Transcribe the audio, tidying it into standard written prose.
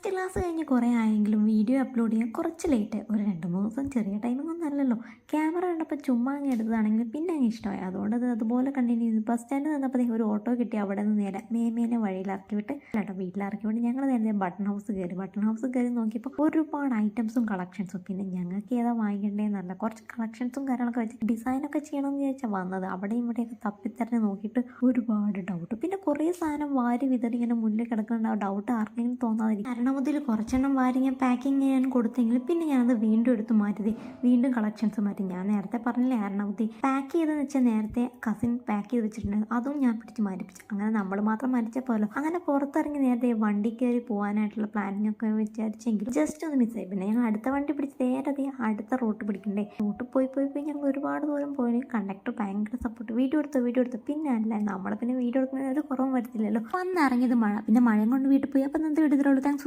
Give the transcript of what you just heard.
First class കഴിഞ്ഞ് കുറേ ആയെങ്കിലും വീഡിയോ അപ്ലോഡ് ചെയ്യാൻ കുറച്ച് ലേറ്റ് ഒരു 2-3 ദിവസം ചെറിയ ടൈമൊന്നും അല്ലല്ലോ. ക്യാമറ കണ്ടപ്പോൾ ചുമ്മാ അങ്ങ് എടുത്തതാണെങ്കിൽ പിന്നെ അങ്ങ് ഇഷ്ടമായി. അതുകൊണ്ട് അത് അതുപോലെ കണ്ടിന്യൂ ചെയ്തു. ബസ് സ്റ്റാൻഡ് നിന്നപ്പോൾ ഒരു ഓട്ടോ കിട്ടി. അവിടെ നിന്ന് നേരെ മേമേനെ വഴിയിലിറക്കി വിട്ട് കേട്ടോ വീട്ടിലിറക്കി വിട്ട് ഞങ്ങൾ നേരത്തെ ബട്ടൺ ഹൗസ് കയറി നോക്കിയപ്പോൾ ഒരുപാട് ഐറ്റംസും കളക്ഷൻസും. പിന്നെ ഞങ്ങൾക്ക് ഏതാ വാങ്ങിക്കേണ്ടതെന്നല്ല, കുറച്ച് കളക്ഷൻസും കാര്യങ്ങളൊക്കെ വെച്ച് ഡിസൈനൊക്കെ ചെയ്യണമെന്ന് വിചാരിച്ചാൽ വന്നത്. അവിടെയും ഇവിടെയൊക്കെ തപ്പിത്തരഞ്ഞ് നോക്കിയിട്ട് ഒരുപാട് ഡൗട്ട്. പിന്നെ കുറേ സാധനം വാരി വിതറി ഇങ്ങനെ മുന്നിൽ കിടക്കുന്നുണ്ട്. ആ ഡൗട്ട് ആർക്കെങ്കിലും തോന്നാതിരിക്കും. കാരണം മുതൽ കുറച്ചെണ്ണം വാരി ഞാൻ പാക്കിങ് ചെയ്യാൻ കൊടുത്തെങ്കിൽ പിന്നെ ഞാനത് വീണ്ടും എടുത്ത് മാറ്റി വീണ്ടും കളക്ഷൻസ് മാറ്റി. ഞാൻ നേരത്തെ പറഞ്ഞില്ലേ എറണാകുളത്തി പാക്ക് ചെയ്തെന്ന് വെച്ചാൽ നേരത്തെ കസിൻ പാക്ക് ചെയ്ത് വെച്ചിട്ടുണ്ടായിരുന്നു. അതും ഞാൻ പിടിച്ച് മാറ്റിപ്പിച്ചു. അങ്ങനെ നമ്മൾ മാത്രം മരിച്ചപ്പോലോ. അങ്ങനെ പുറത്തിറങ്ങി നേരത്തെ വണ്ടി കയറി പോകാനായിട്ടുള്ള പ്ലാനിങ് ഒക്കെ വിചാരിച്ചെങ്കിലും ജസ്റ്റ് ഒന്ന് മിസ്സായി. പിന്നെ ഞങ്ങൾ അടുത്ത വണ്ടി പിടിച്ച് നേരെ അടുത്ത റൂട്ട് പിടിക്കണ്ടേ. റൂട്ട് പോയി ഞങ്ങൾ ഒരുപാട് ദൂരം പോയി. കണ്ടക്ടർ ഭയങ്കര സപ്പോർട്ട്. വീഡിയോ എടുത്തു. പിന്നെ അല്ല നമ്മൾ പിന്നെ വീഡിയോ എടുക്കുന്ന ഒരു കുറവും വരുത്തില്ലല്ലോ. വന്നിറങ്ങിയത് മഴ. പിന്നെ മഴയും കൊണ്ട് വീട്ടിൽ പോയി. അപ്പം എന്ത് വീട്ടിലുള്ളൂ. താങ്ക്സ്.